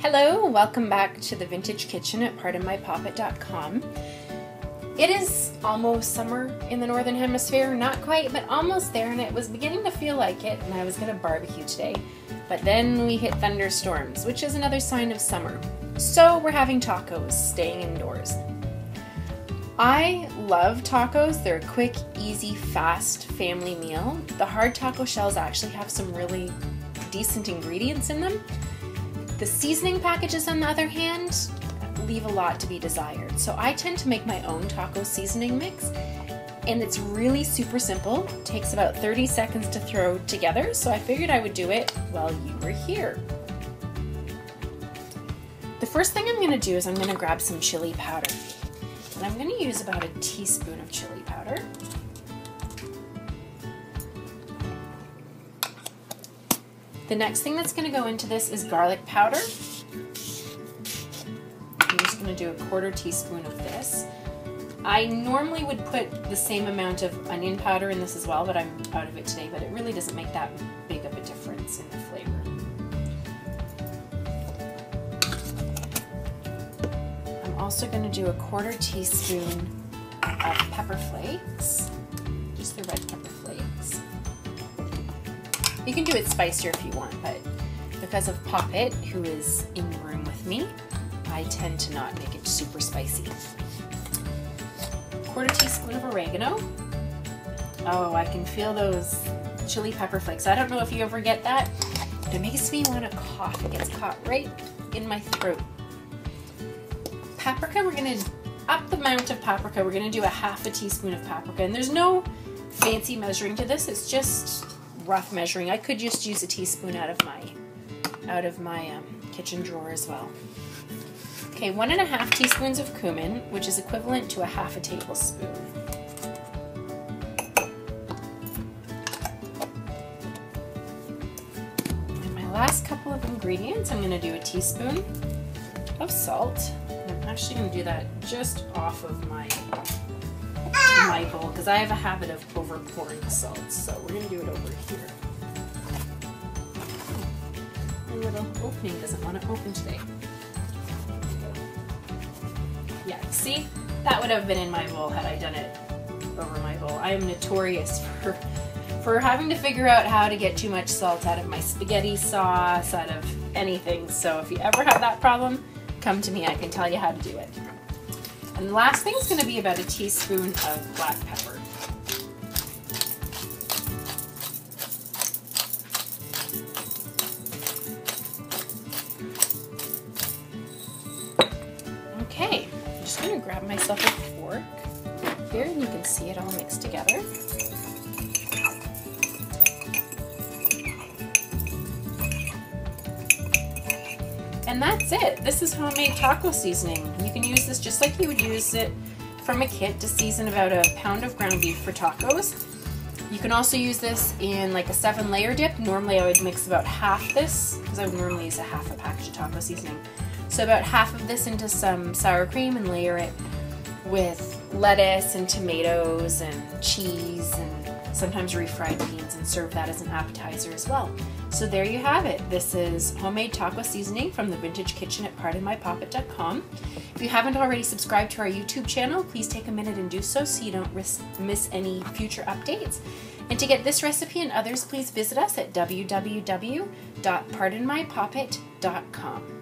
Hello, welcome back to the Vintage Kitchen at pardonmypoppet.com. It is almost summer in the Northern Hemisphere, not quite, but almost there, and it was beginning to feel like it, and I was going to barbecue today. But then we hit thunderstorms, which is another sign of summer. So we're having tacos, staying indoors. I love tacos. They're a quick, easy, fast family meal. The hard taco shells actually have some really decent ingredients in them. The seasoning packages, on the other hand, leave a lot to be desired. So I tend to make my own taco seasoning mix, and it's really super simple. It takes about 30 seconds to throw together, so I figured I would do it while you were here. The first thing I'm going to do is I'm going to grab some chili powder. And I'm going to use about a teaspoon of chili powder. The next thing that's going to go into this is garlic powder. I'm just going to do a quarter teaspoon of this. I normally would put the same amount of onion powder in this as well, but I'm out of it today, but it really doesn't make that big of a difference in the flavor. I'm also going to do a quarter teaspoon of pepper flakes, just the red pepper flakes. You can do it spicier if you want, but because of Poppet, who is in the room with me, I tend to not make it super spicy. Quarter teaspoon of oregano. Oh, I can feel those chili pepper flakes. I don't know if you ever get that, but it makes me want to cough. It gets caught right in my throat. Paprika, we're going to up the amount of paprika. We're going to do a half a teaspoon of paprika, and there's no fancy measuring to this. It's just rough measuring. I could just use a teaspoon out of my kitchen drawer as well. Okay, 1.5 teaspoons of cumin, which is equivalent to a half a tablespoon. And my last couple of ingredients, I'm going to do a teaspoon of salt. I'm actually going to do that just off of my bowl because I have a habit of over pouring salt, so we're going to do it over here. My little opening doesn't want to open today. Yeah, see? That would have been in my bowl had I done it over my bowl. I am notorious for having to figure out how to get too much salt out of my spaghetti sauce, out of anything, so if you ever have that problem, come to me, I can tell you how to do it. And the last thing is going to be about a teaspoon of black pepper. Okay, I'm just going to grab myself a fork here, and you can see it all mixed together. And that's it. This is homemade taco seasoning. You can use this just like you would use it from a kit to season about a pound of ground beef for tacos. You can also use this in like a 7-layer dip. Normally I would mix about half this, because I would normally use a half a package of taco seasoning. So about half of this into some sour cream and layer it with lettuce and tomatoes and cheese and sometimes refried beans, and serve that as an appetizer as well. So there you have it. This is homemade taco seasoning from the Vintage Kitchen at pardonmypoppet.com. If you haven't already subscribed to our YouTube channel, please take a minute and do so you don't miss any future updates. And to get this recipe and others, please visit us at www.pardonmypoppet.com.